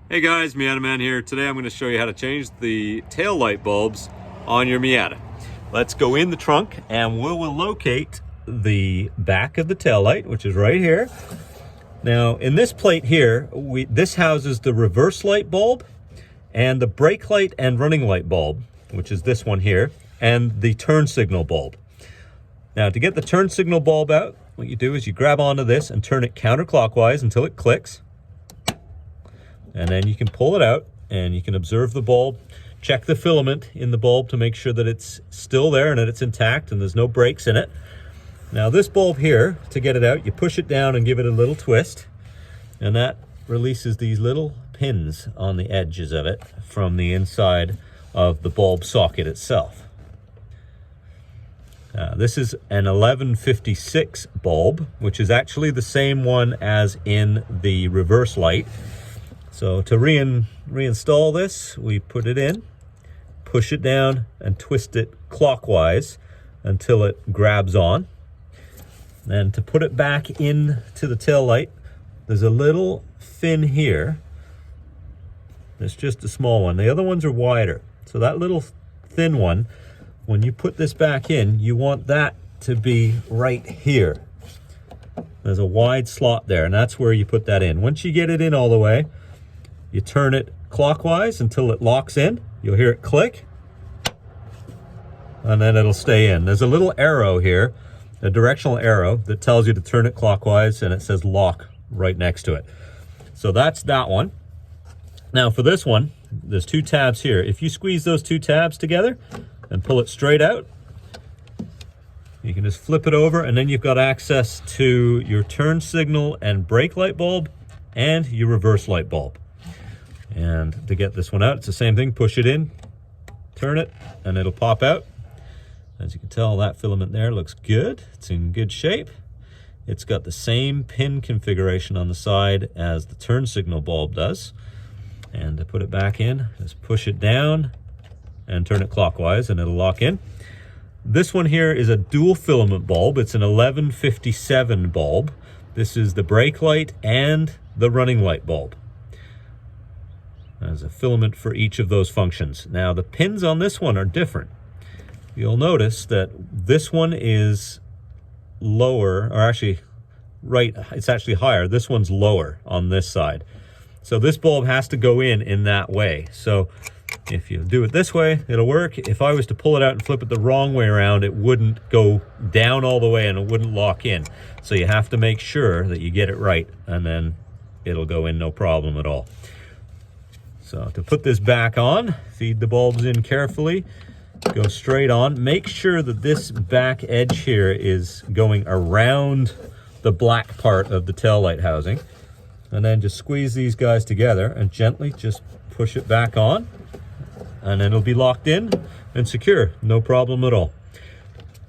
Hey guys, Miata Man here. Today I'm going to show you how to change the tail light bulbs on your Miata. Let's go in the trunk and we will locate the back of the tail light, which is right here. Now in this plate here, this houses the reverse light bulb and the brake light and running light bulb, which is this one here, and the turn signal bulb. Now to get the turn signal bulb out, what you do is you grab onto this and turn it counterclockwise until it clicks. And then you can pull it out and you can observe the bulb, check the filament in the bulb to make sure that it's still there and that it's intact and there's no breaks in it. Now this bulb here, to get it out, you push it down and give it a little twist, and that releases these little pins on the edges of it from the inside of the bulb socket itself. This is an 1156 bulb, which is actually the same one as in the reverse light. So to reinstall this, we put it in, push it down, and twist it clockwise until it grabs on. And to put it back into the tail light, there's a little fin here. It's just a small one. The other ones are wider. So that little thin one, when you put this back in, you want that to be right here. There's a wide slot there, and that's where you put that in. Once you get it in all the way, you turn it clockwise until it locks in. You'll hear it click, and then it'll stay in. There's a little arrow here, a directional arrow that tells you to turn it clockwise, and it says lock right next to it. So that's that one. Now for this one, there's two tabs here. If you squeeze those two tabs together and pull it straight out, you can just flip it over, and then you've got access to your turn signal and brake light bulb and your reverse light bulb. And to get this one out, it's the same thing. Push it in, turn it, and it'll pop out. As you can tell, that filament there looks good. It's in good shape. It's got the same pin configuration on the side as the turn signal bulb does. And to put it back in, just push it down and turn it clockwise, and it'll lock in. This one here is a dual filament bulb. It's an 1157 bulb. This is the brake light and the running light bulb. There's a filament for each of those functions. Now the pins on this one are different. You'll notice that this one is lower, or actually, right, it's actually higher. This one's lower on this side. So this bulb has to go in that way. So if you do it this way, it'll work. If I was to pull it out and flip it the wrong way around, it wouldn't go down all the way and it wouldn't lock in. So you have to make sure that you get it right, and then it'll go in no problem at all. So to put this back on, feed the bulbs in carefully, go straight on. Make sure that this back edge here is going around the black part of the tail light housing. And then just squeeze these guys together and gently just push it back on. And then it'll be locked in and secure, no problem at all.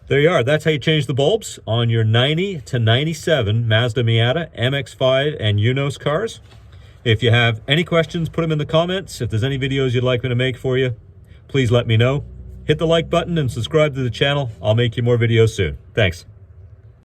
There you are. That's how you change the bulbs on your 90 to 97 Mazda Miata, MX-5, and Unos cars. If you have any questions, put them in the comments. If there's any videos you'd like me to make for you, please let me know. Hit the like button and subscribe to the channel. I'll make you more videos soon. Thanks.